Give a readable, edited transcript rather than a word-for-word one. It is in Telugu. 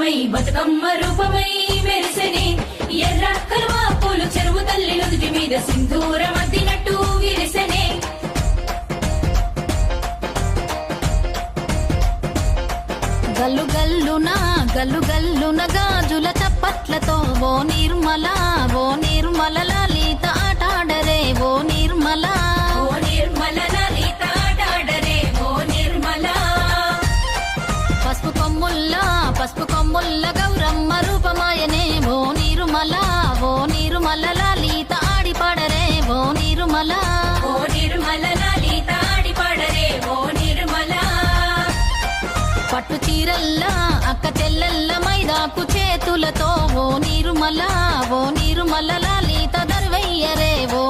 రూపమై బతుకమ్మ రూపమై మెరిసెనే ఎర్ర కలువ పూలు చెరువు తల్లి నుదుటి మీద సింధూరం అద్దినట్టు విరిసెనే గల్లు గల్లున గాజుల చప్పట్లతో ఓ నిర్మల లలిత ఆటాడరే ఓ నిర్మల లలిత ఆటాడరే ఓ నిర్మల పసుపు కొమ్ముల్ల గౌరమ్మ రూపమాయనే ఓ నిర్మల లలిత ఆడిపాడరే ఓ నిర్మల లలిత ఆడిపాడరే ఓ నిర్మల పట్టు చీరల్లా అక్క చెల్లెల్ల మైదాకు చేతులతో ఓ నిర్మల లలిత దర్వయ్యరే ఓ